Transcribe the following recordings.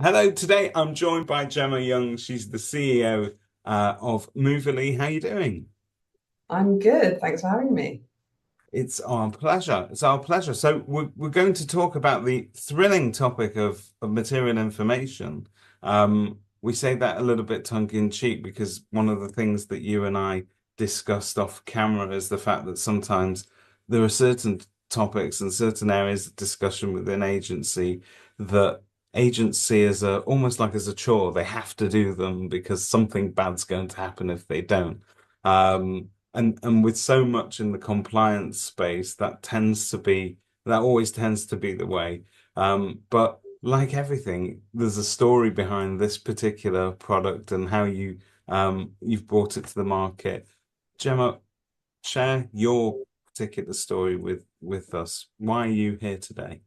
Hello, today I'm joined by Gemma Young. She's the CEO of Moverly. How you doing? I'm good. Thanks for having me. It's our pleasure. It's our pleasure. So we're going to talk about the thrilling topic of material information. We say that a little bit tongue in cheek because one of the things that you and I discussed off camera is the fact that sometimes there are certain topics and certain areas of discussion within agency that agency is almost like as a chore. They have to do them because something bad's going to happen if they don't. And with so much in the compliance space, that always tends to be the way. But like everything, there's a story behind this particular product and how you've brought it to the market. Gemma, share your particular story with us. Why are you here today?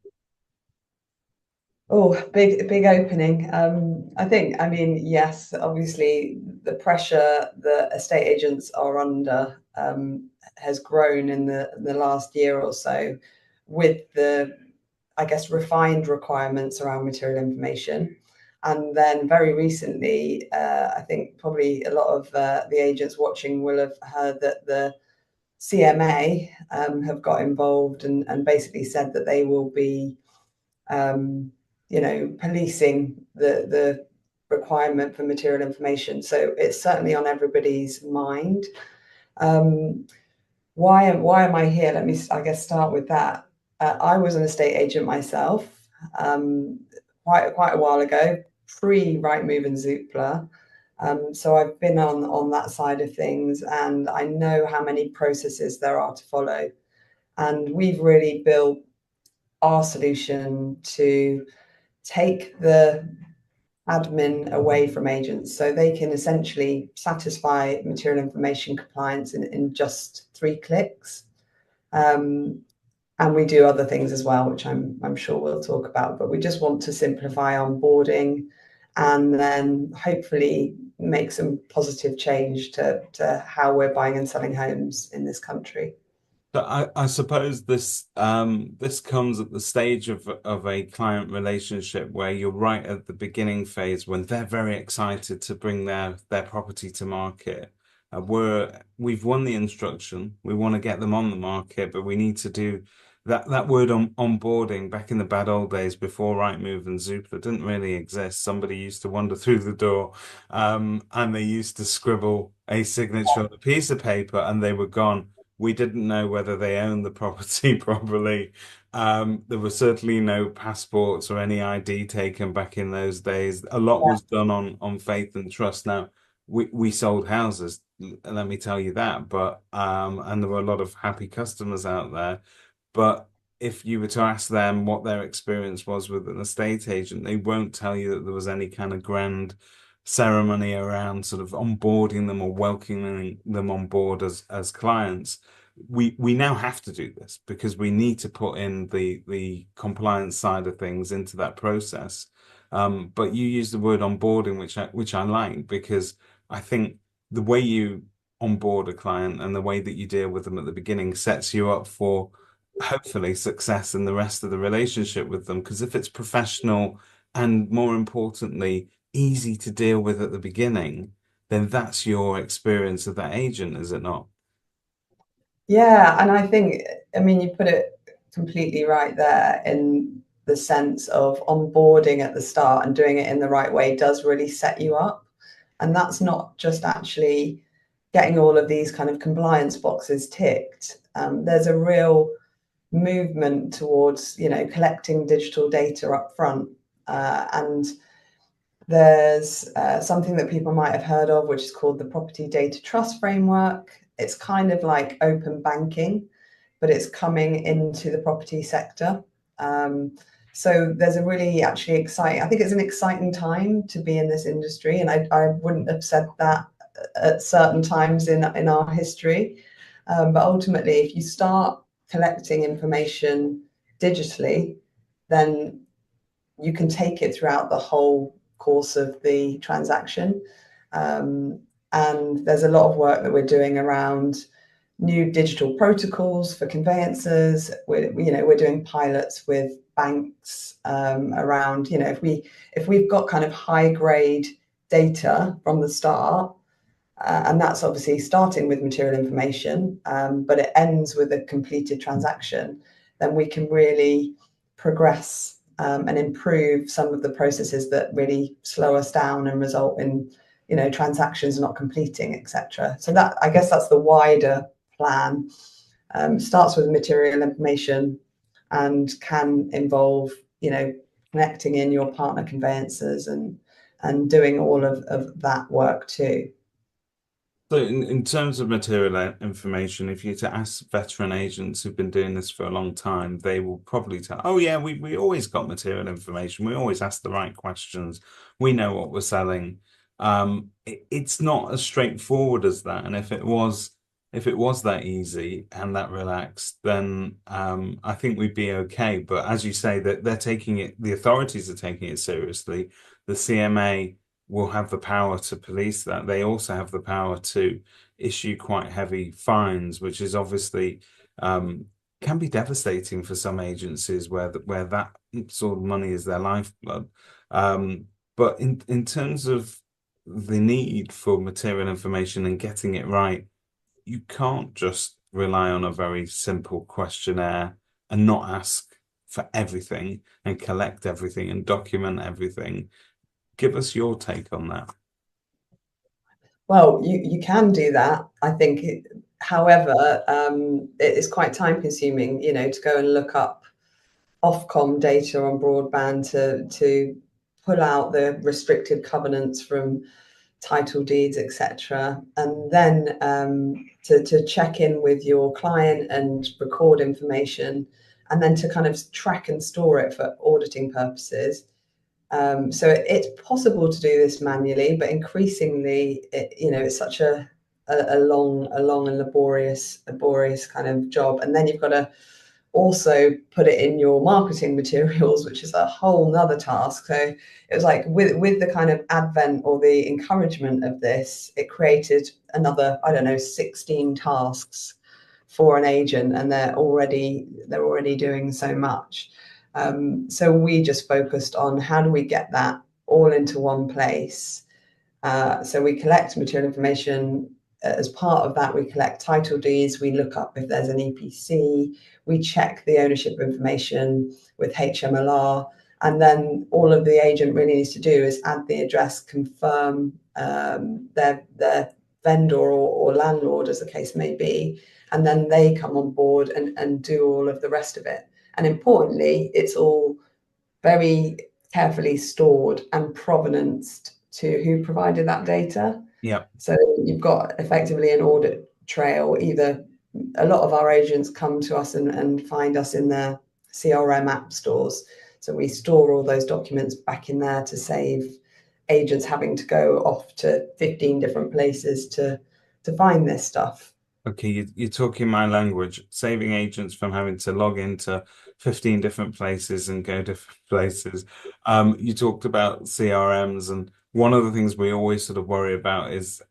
Oh, big opening. I mean, yes, obviously the pressure that estate agents are under has grown in the last year or so with the, I guess, refined requirements around material information. And then very recently, I think probably a lot of the agents watching will have heard that the CMA have got involved and basically said that they will be um, policing the requirement for material information. So it's certainly on everybody's mind. Um, why am I here? Let me, I guess, start with that. I was an estate agent myself um, quite a while ago, pre Rightmove and Zoopla. So I've been on that side of things, and I know how many processes there are to follow. And we've really built our solution to take the admin away from agents so they can essentially satisfy material information compliance in just 3 clicks. Um, and we do other things as well, which I'm sure we'll talk about. But we just want to simplify onboarding and then hopefully make some positive change to how we're buying and selling homes in this country. So I suppose this comes at the stage of a client relationship where you're right at the beginning phase when they're very excited to bring their property to market. We've won the instruction. We want to get them on the market, but we need to do that word on onboarding back in the bad old days before Rightmove and Zoopla didn't really exist. Somebody used to wander through the door, and they used to scribble a signature on a piece of paper, and they were gone. We didn't know whether they owned the property properly. There were certainly no passports or any ID taken back in those days. A lot was done on faith and trust. Now, we sold houses, let me tell you that, but and there were a lot of happy customers out there. But if you were to ask them what their experience was with an estate agent, they won't tell you that there was any kind of grand ceremony around sort of onboarding them or welcoming them on board as clients. We now have to do this because we need to put in the compliance side of things into that process. But you use the word onboarding, which I like because I think the way you onboard a client and the way that you deal with them at the beginning sets you up for hopefully success in the rest of the relationship with them. Because if it's professional and more importantly, easy to deal with at the beginning, then that's your experience of that agent, is it not? Yeah, and I think, I mean, you put it completely right there in the sense of onboarding at the start and doing it in the right way does really set you up. And that's not just actually getting all of these kind of compliance boxes ticked. There's a real movement towards, collecting digital data up front. And there's something that people might have heard of, which is called the Property Data Trust Framework. It's kind of like open banking, but it's coming into the property sector. Um, so there's a really actually exciting, I think it's an exciting time to be in this industry. And I wouldn't have said that at certain times in our history. But ultimately, if you start collecting information digitally, then you can take it throughout the whole course of the transaction. Um, and there's a lot of work that we're doing around new digital protocols for conveyancers. We're doing pilots with banks around, if we've got kind of high grade data from the start, and that's obviously starting with material information, but it ends with a completed transaction, then we can really progress and improve some of the processes that really slow us down and result in, transactions not completing, etc. So that, I guess, that's the wider plan. Starts with material information and can involve, connecting in your partner conveyancers and doing all of that work too. So in terms of material information, if you to ask veteran agents who've been doing this for a long time, they will probably tell, oh yeah, we always got material information. We always ask the right questions. We know what we're selling. It's not as straightforward as that. And if it was that easy and that relaxed, then I think we'd be okay. But as you say, that they're taking it, the authorities are taking it seriously. The CMA will have the power to police that. They also have the power to issue quite heavy fines, which is obviously can be devastating for some agencies where that sort of money is their lifeblood. But in terms of the need for material information and getting it right, you can't just rely on a very simple questionnaire and not ask for everything and collect everything and document everything. Give us your take on that. Well, you can do that. I think, however, it is quite time consuming, to go and look up Ofcom data on broadband to pull out the restrictive covenants from title deeds, etc., and then to check in with your client and record information, and then to kind of track and store it for auditing purposes. So it's possible to do this manually, but increasingly, it's such a long and laborious kind of job. And then you've got to also put it in your marketing materials, which is a whole nother task. So it was like with the kind of advent or the encouragement of this, it created another, I don't know, 16 tasks for an agent, and they're already doing so much. So we just focused on how do we get that all into one place. So we collect material information. As part of that, we collect title deeds. We look up if there's an EPC. We check the ownership information with HMLR. And then all of the agent really needs to do is add the address, confirm their vendor or landlord, as the case may be. And then they come on board and do all of the rest of it. And importantly, it's all very carefully stored and provenanced to who provided that data. Yeah. So you've got effectively an audit trail. Either a lot of our agents come to us and find us in their CRM app stores. So we store all those documents back in there to save agents having to go off to 15 different places to find this stuff. Okay, you're talking my language, saving agents from having to log into 15 different places and go different places. You talked about CRMs, and one of the things we always sort of worry about is,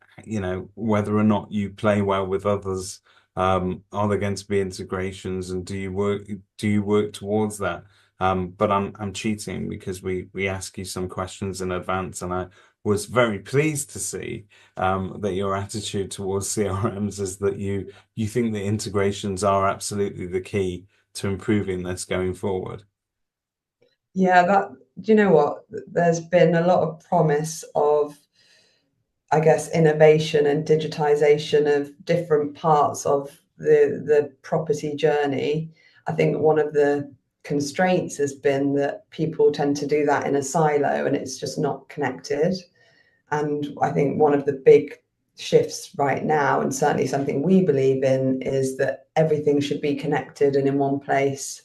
whether or not you play well with others. Are there going to be integrations, and do you work towards that? But I'm cheating because we ask you some questions in advance, and I was very pleased to see that your attitude towards CRMs is that you think the integrations are absolutely the key to improving this going forward. Yeah, do you know what? There's been a lot of promise of, I guess, innovation and digitization of different parts of the property journey. I think one of the constraints has been that people tend to do that in a silo and it's just not connected. And I think one of the big shifts right now, and certainly something we believe in, is that everything should be connected and in one place,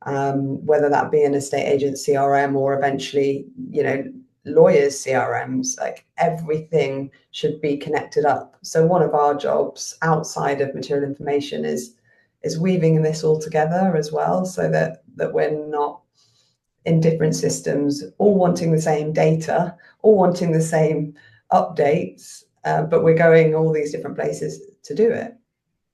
whether that be an estate agent CRM or eventually, lawyers CRMs. Like, everything should be connected up. So one of our jobs outside of material information is weaving this all together as well, so that we're not in different systems, all wanting the same data, all wanting the same updates, but we're going all these different places to do it.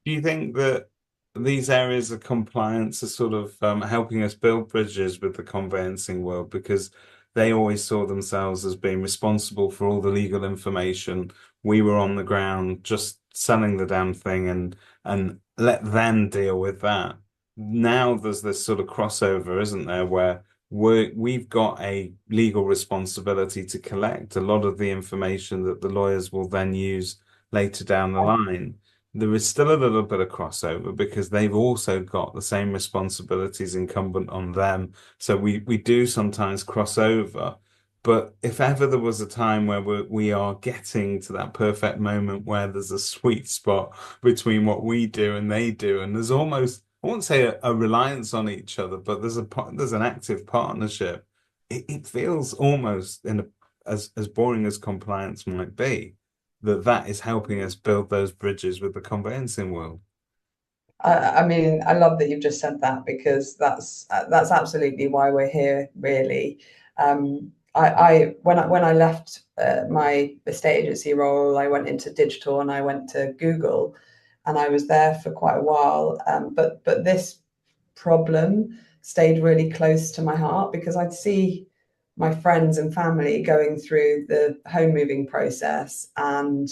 Do you think that these areas of compliance are sort of helping us build bridges with the conveyancing world because they always saw themselves as being responsible for all the legal information. We were on the ground just selling the damn thing and let them deal with that. Now there's this sort of crossover, isn't there, where we've got a legal responsibility to collect a lot of the information that the lawyers will then use later down the line. There is still a little bit of crossover because they've also got the same responsibilities incumbent on them. So we do sometimes cross over. But if ever there was a time where we are getting to that perfect moment where there's a sweet spot between what we do and they do, and there's almost, I won't say a reliance on each other, but there's an active partnership. It feels almost in a, as boring as compliance might be that is helping us build those bridges with the conveyancing world. I mean, I love that you've just said that because that's absolutely why we're here, really. I when I left my estate agency role, I went into digital and I went to Google, and I was there for quite a while. But this problem stayed really close to my heart because I'd see my friends and family going through the home moving process, and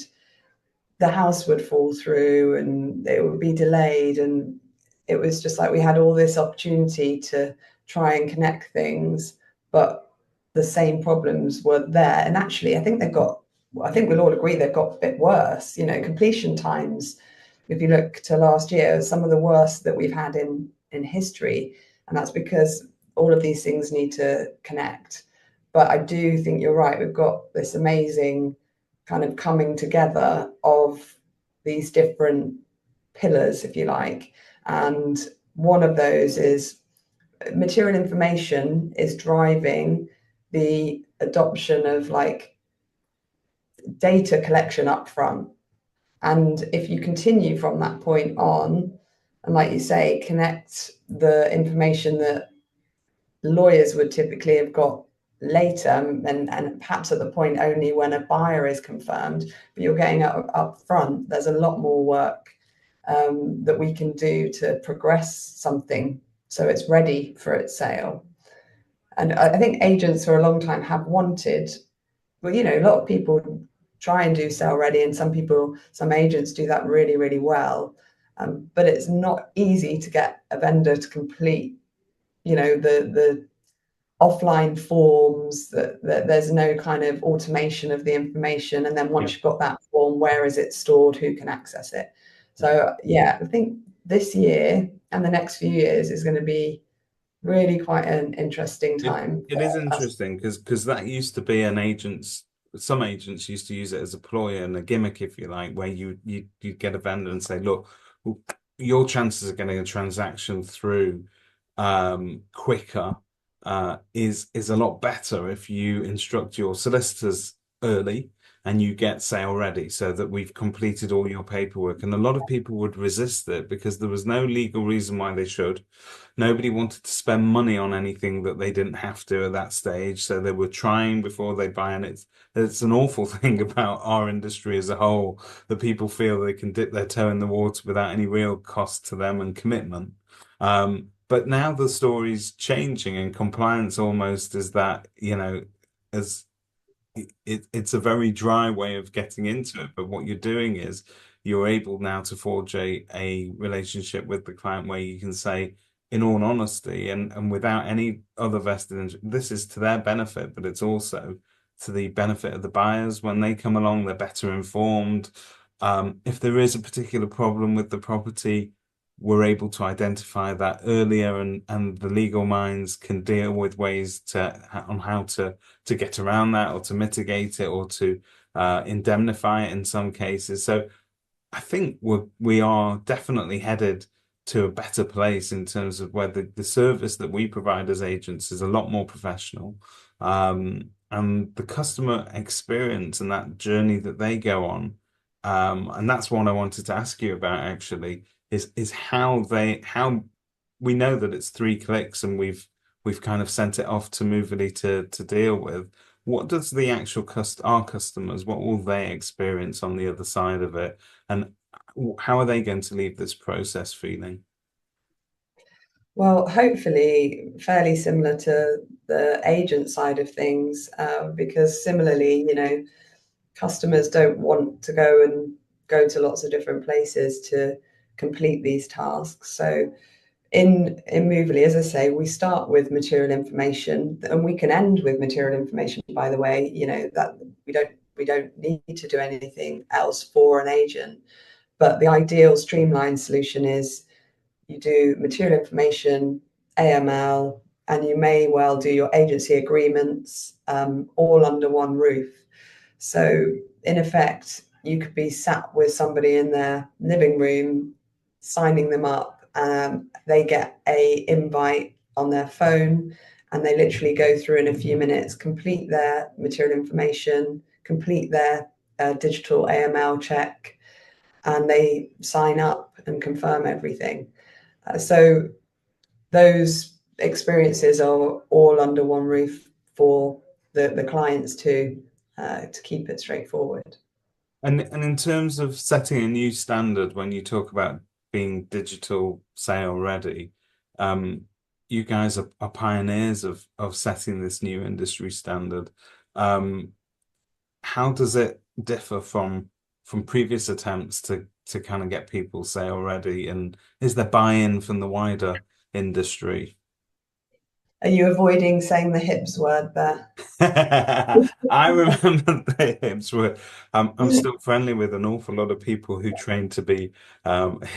the house would fall through and it would be delayed. And it was just like we had all this opportunity to try and connect things, but the same problems were there. And actually, I think we'll all agree they've got a bit worse. You know, completion times, if you look to last year, some of the worst that we've had in history. And that's because all of these things need to connect. But I do think you're right. We've got this amazing kind of coming together of these different pillars, if you like. And one of those is material information is driving the adoption of like data collection up front. And if you continue from that point on, and like you say, connect the information that lawyers would typically have got later, and perhaps at the point only when a buyer is confirmed, but you're getting up front, there's a lot more work that we can do to progress something so it's ready for its sale. And I think agents for a long time have wanted, well, you know, a lot of people try and do sale ready, and some agents do that really, really well. But it's not easy to get a vendor to complete, you know, the offline forms, that there's no kind of automation of the information. And then Yeah. once you've got that form, where is it stored? Who can access it? So yeah, I think this year and the next few years is going to be really quite an interesting time It is for us. interesting because that used to be an agent's. Some agents used to use it as a ploy and a gimmick, if you like, where you get a vendor and say, "Look, well, your chances of getting a transaction through quicker is a lot better if you instruct your solicitors early and you get sale ready so that we've completed all your paperwork." And a lot of people would resist it because there was no legal reason why they should. Nobody wanted to spend money on anything that they didn't have to at that stage. So they were trying before they buy. And it's an awful thing about our industry as a whole that people feel they can dip their toe in the water without any real cost to them and commitment. But now the story's changing and compliance almost is that, as it's a very dry way of getting into it. But what you're doing is you're able now to forge a relationship with the client where you can say, in all honesty, and without any other vested interest, this is to their benefit, but it's also to the benefit of the buyers. When they come along, they're better informed. If there is a particular problem with the property, we're able to identify that earlier, and the legal minds can deal with ways on how to get around that or to mitigate it or to indemnify it in some cases. So I think we are definitely headed to a better place in terms of where the service that we provide as agents is a lot more professional. And the customer experience and that journey that they go on. And that's what I wanted to ask you about actually, is how we know that it's 3 clicks and we've kind of sent it off to Moverly to deal with. What does the actual our customers, what will they experience on the other side of it? And how are they going to leave this process feeling? Well, hopefully, fairly similar to the agent side of things, because similarly, customers don't want to go to lots of different places to complete these tasks. So in Moverly, as I say, we start with material information, and we can end with material information, by the way, that we don't need to do anything else for an agent. But the ideal streamlined solution is you do material information, AML, and you may well do your agency agreements, all under one roof. So in effect, you could be sat with somebody in their living room, signing them up. They get a invite on their phone, and they literally go through in a few minutes, complete their material information, complete their digital AML check, and they sign up and confirm everything. So those experiences are all under one roof for the clients to keep it straightforward. And in terms of setting a new standard, when you talk about being digital sale ready, um, you guys are pioneers of setting this new industry standard. Um, how does it differ from previous attempts to kind of get people sale ready? And is there buy-in from the wider industry? Are you avoiding saying the hips word there? I remember the hips were. I'm still friendly with an awful lot of people who trained to be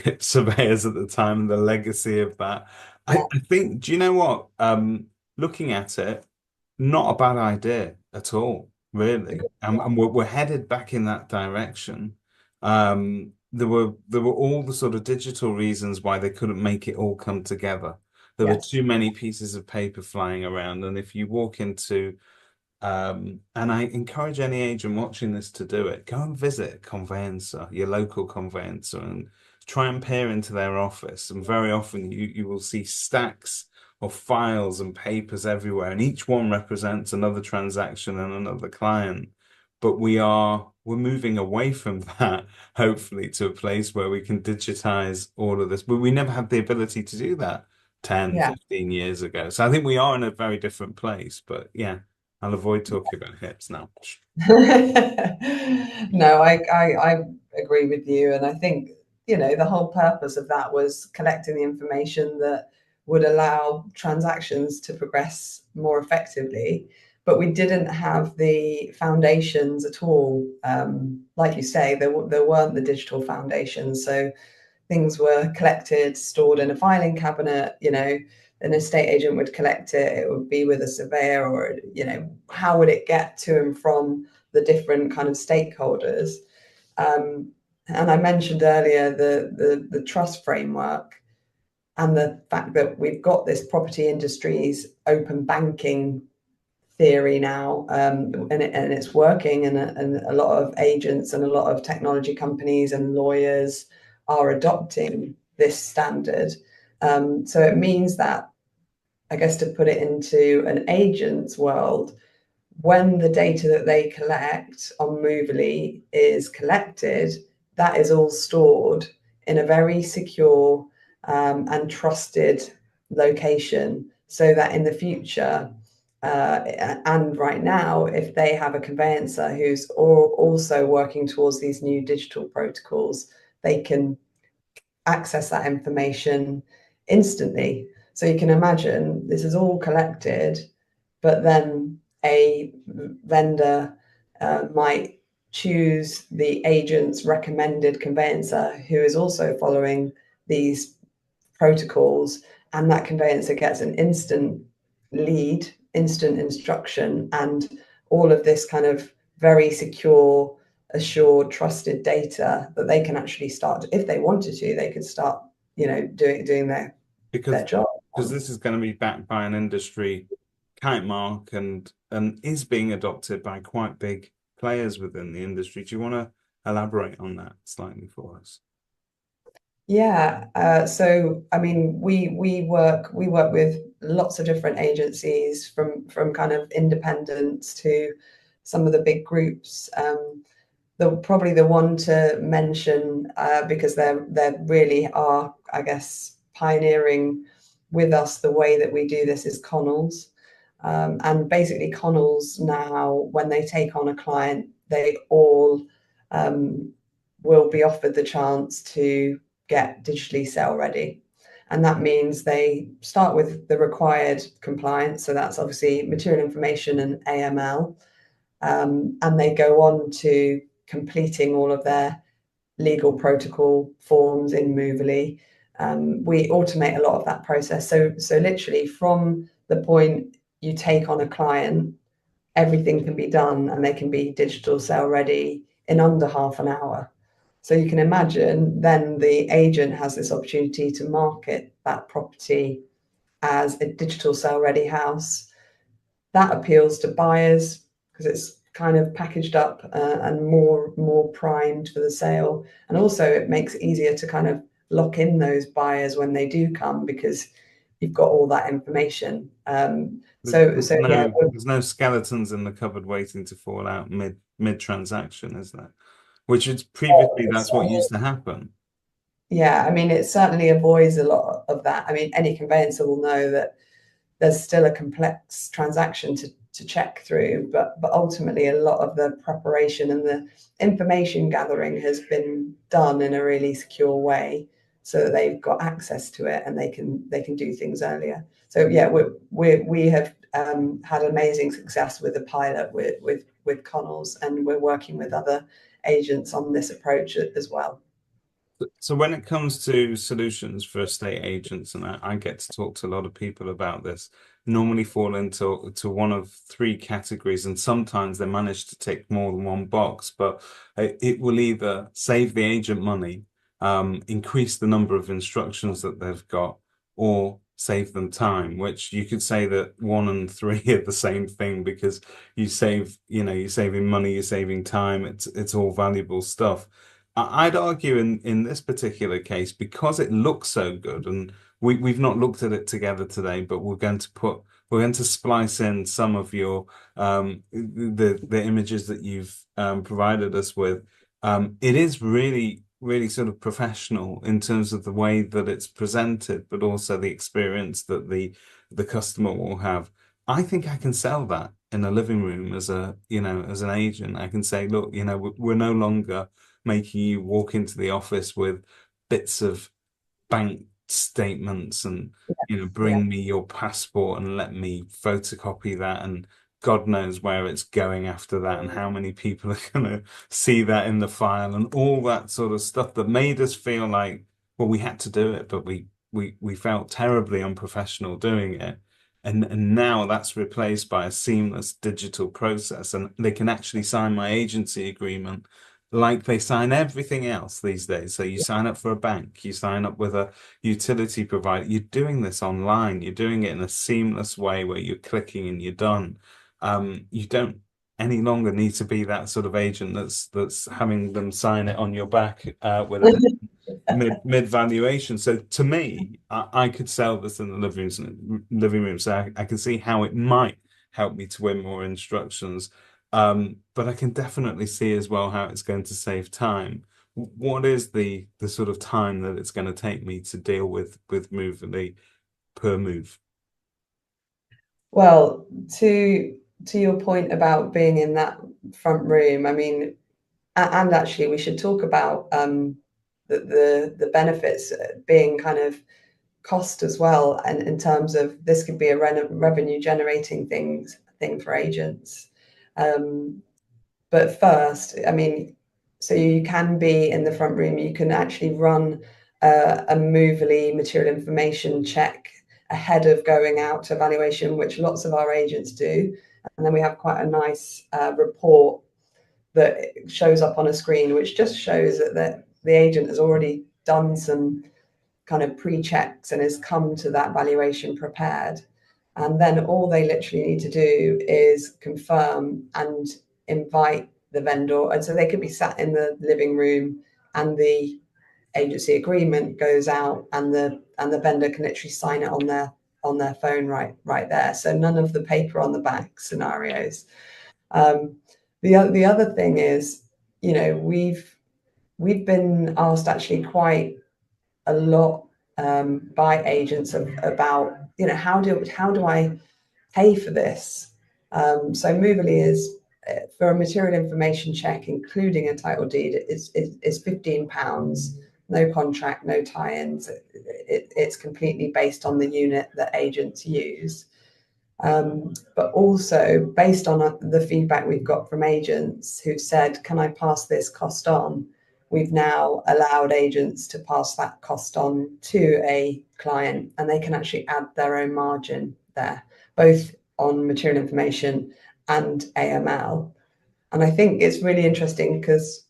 hip surveyors at the time, and the legacy of that. I think, do you know what? Looking at it, not a bad idea at all, really. And we're headed back in that direction. There were all the sort of digital reasons why they couldn't make it all come together. There were Yes. too many pieces of paper flying around, and if you walk into and I encourage any agent watching this to do it. Go and visit a conveyancer, your local conveyancer, and try and peer into their office. And very often you will see stacks of files and papers everywhere, and each one represents another transaction and another client. But we're moving away from that, hopefully, to a place where we can digitize all of this. But we never had the ability to do that 10, Yeah. 15 years ago. So I think we are in a very different place. But yeah. I'll avoid talking about hips now. No, I agree with you. And I think, the whole purpose of that was collecting the information that would allow transactions to progress more effectively. But we didn't have the foundations at all. Like you say, there weren't the digital foundations. So things were collected, stored in a filing cabinet, an estate agent would collect it, it would be with a surveyor, or, how would it get to and from the different kind of stakeholders? And I mentioned earlier the trust framework and the fact that we've got this property industry's open banking theory now, and it's working, and a lot of agents and a lot of technology companies and lawyers are adopting this standard. So it means that, I guess, to put it into an agent's world, when the data that they collect on Moverly is collected, that is all stored in a very secure and trusted location, so that in the future, and right now, if they have a conveyancer who's also working towards these new digital protocols, they can access that information instantly. So you can imagine this is all collected, but then a vendor might choose the agent's recommended conveyancer who is also following these protocols, and that conveyancer gets an instant lead, instant instruction, and all of this kind of very secure, assured, trusted data that they can actually start, if they wanted to, they could start, doing their because job. because this is going to be backed by an industry kite mark and is being adopted by quite big players within the industry. Do you want to elaborate on that slightly for us? Yeah. So I mean, we work with lots of different agencies, from kind of independents to some of the big groups. probably the one to mention, because they really are, I guess, pioneering with us the way that we do this, is Connells. And basically, Connells now, when they take on a client, they all will be offered the chance to get digitally sale ready. And that means they start with the required compliance. So that's obviously material information and AML. And they go on to completing all of their legal protocol forms in Moverly. We automate a lot of that process. So literally from the point you take on a client, everything can be done and they can be digital sale ready in under half an hour. So you can imagine then the agent has this opportunity to market that property as a digital sale ready house. That appeals to buyers because it's kind of packaged up and more primed for the sale. And also it makes it easier to kind of lock in those buyers when they do come because you've got all that information. So yeah, There's no skeletons in the cupboard waiting to fall out mid transaction, is there? Which is previously that's what used to happen. yeah, I mean, it certainly avoids a lot of that. I mean, any conveyancer will know that there's still a complex transaction to check through, but ultimately a lot of the preparation and the information gathering has been done in a really secure way so that they've got access to it and they can do things earlier. So yeah, we have had amazing success with the pilot with Connells, and we're working with other agents on this approach as well. So when it comes to solutions for estate agents, and I get to talk to a lot of people about this, normally fall into one of three categories, and sometimes they manage to tick more than one box, but it will either save the agent money, increase the number of instructions that they've got, or save them time, which you could say that one and three are the same thing because you're saving money, you're saving time, it's all valuable stuff. I'd argue in this particular case, because it looks so good, and we've not looked at it together today, but we're going to splice in some of your the images that you've provided us with. It is really sort of professional in terms of the way that it's presented, but also the experience that the customer will have. I think I can sell that in a living room as as an agent. I can say, look, we're no longer making you walk into the office with bits of bank statements and Yeah. bring me your passport and let me photocopy that, and God knows where it's going after that and how many people are going to see that in the file and all that sort of stuff that made us feel like, well, we had to do it, but we felt terribly unprofessional doing it. And now that's replaced by a seamless digital process, and they can actually sign my agency agreement like they sign everything else these days. So you sign up for a bank, you sign up with a utility provider. You're doing this online. You're doing it in a seamless way where you're clicking and you're done. You don't any longer need to be that sort of agent that's having them sign it on your back with a mid valuation. So to me, I could sell this in the living room. So I can see how it might help me to win more instructions. But I can definitely see as well how it's going to save time. What is the sort of time that it's going to take me to deal with Moverly per move? Well, to your point about being in that front room, I mean, and actually we should talk about the benefits being kind of cost as well, and in terms of this could be a revenue generating thing for agents. Um, but first, I mean, so you can be in the front room, you can actually run a Moverly material information check ahead of going out to evaluation, which lots of our agents do. And then we have quite a nice report that shows up on a screen, which just shows that the agent has already done some kind of pre-checks and has come to that valuation prepared. And then all they literally need to do is confirm and invite the vendor. And so they could be sat in the living room and the agency agreement goes out and the vendor can literally sign it on their phone right there. So none of the paper on the back scenarios. Um, the other thing is we've been asked actually quite a lot by agents about how do I pay for this? So Moverly is for a material information check, including a title deed, is £15. No contract, no tie-ins. It's completely based on the unit that agents use. But also based on the feedback we've got from agents who said, can I pass this cost on? We've now allowed agents to pass that cost on to a client, and they can actually add their own margin there, both on material information and AML. And I think it's really interesting because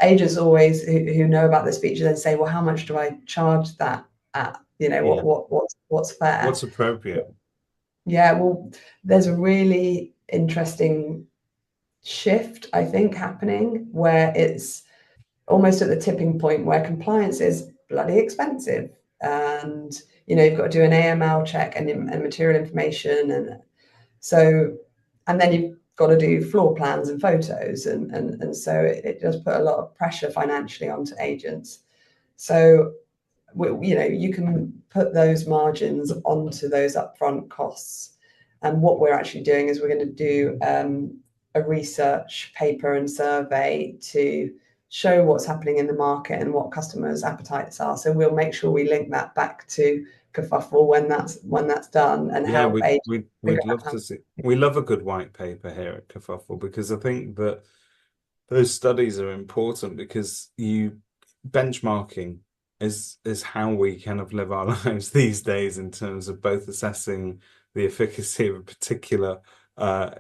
agents always who know about this feature then say, well, how much do I charge that at? Yeah. What's fair? What's appropriate? Yeah, well, there's a really interesting shift, I think, happening where it's almost at the tipping point where compliance is bloody expensive. And, you've got to do an AML check and material information. And then you've got to do floor plans and photos. And so it does put a lot of pressure financially onto agents. So you can put those margins onto those upfront costs. And what we're actually doing is we're going to do a research paper and survey to show what's happening in the market and what customers' appetites are. So we'll make sure we link that back to Kerfuffle when that's done and Yeah, help agents figure we'd love out to see. We love a good white paper here at Kerfuffle because I think that those studies are important because you benchmarking is how we kind of live our lives these days in terms of both assessing the efficacy of a particular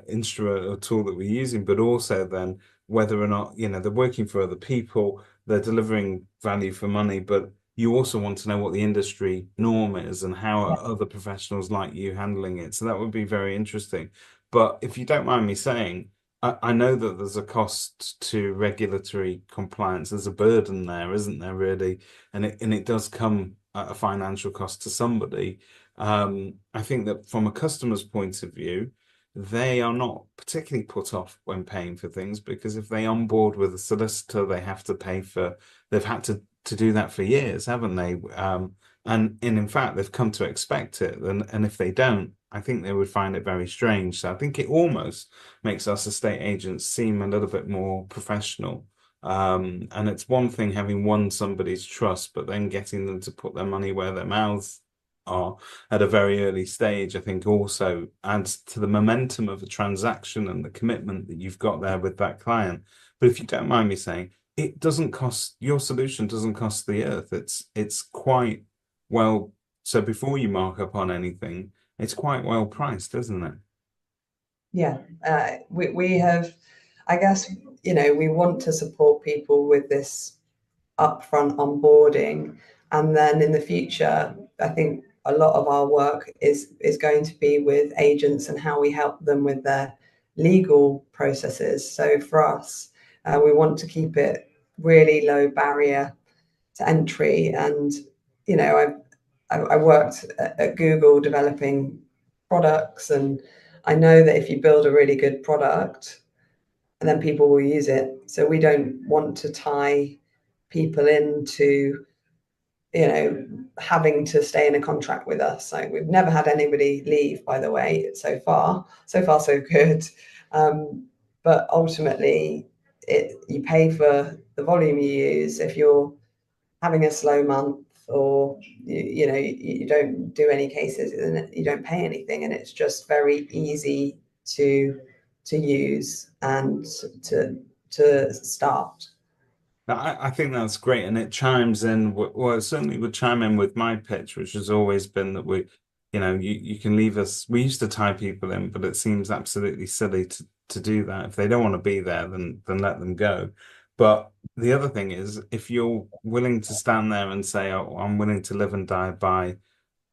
instrument or tool that we're using, but also then whether or not, they're working for other people, they're delivering value for money, but you also want to know what the industry norm is and how how. are other professionals like you handling it. So that would be very interesting. But if you don't mind me saying, I know that there's a cost to regulatory compliance. There's a burden there, isn't there, really? And it does come at a financial cost to somebody. I think that from a customer's point of view, they are not particularly put off when paying for things because if they onboard with a solicitor, they have to pay for, they've had to do that for years, haven't they? And in fact, they've come to expect it. And if they don't, I think they would find it very strange. So I think it almost makes us estate agents seem a little bit more professional. And it's one thing having won somebody's trust, but then getting them to put their money where their mouths are at a very early stage, I think also adds to the momentum of a transaction and the commitment that you've got there with that client. But if you don't mind me saying, it doesn't cost, your solution doesn't cost the earth. It's quite well, so before you mark up on anything, it's quite well priced, isn't it? Yeah, we have, I guess, we want to support people with this upfront onboarding, and then in the future, I think a lot of our work is going to be with agents and how we help them with their legal processes. So for us, we want to keep it really low barrier to entry, and I worked at Google developing products, and I know that if you build a really good product, and then people will use it. So we don't want to tie people into, having to stay in a contract with us. Like we've never had anybody leave, by the way, so far. So far, so good. But ultimately, you pay for the volume you use. If you're having a slow month or you don't do any cases, then you don't pay anything, and it's just very easy to use and to start. I think that's great, and it chimes in. Well, it certainly would chime in with my pitch, which has always been that you can leave us. We used to tie people in, but it seems absolutely silly to do that. If they don't want to be there, then let them go. But the other thing is, if you're willing to stand there and say, "Oh, I'm willing to live and die by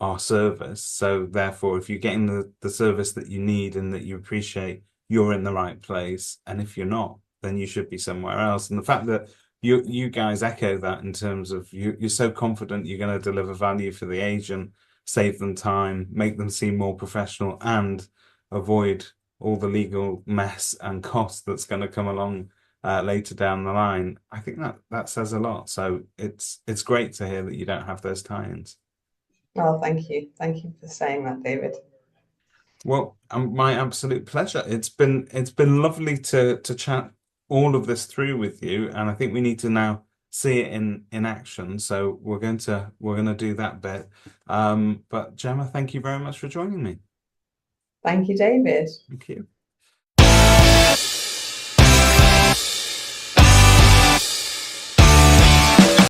our service," so therefore, if you're getting the service that you need and that you appreciate, you're in the right place, and if you're not, then you should be somewhere else. And the fact that you guys echo that in terms of you're so confident you're going to deliver value for the agent, save them time, make them seem more professional, and avoid all the legal mess and cost that's going to come along later down the line, I think that says a lot. So it's great to hear that you don't have those tie-ins. Oh, thank you. Thank you for saying that, David. Well, my absolute pleasure. It's been lovely to chat all of this through with you, and I think we need to now see it in action. So we're going to do that bit. But Gemma, thank you very much for joining me. Thank you, David. Thank you.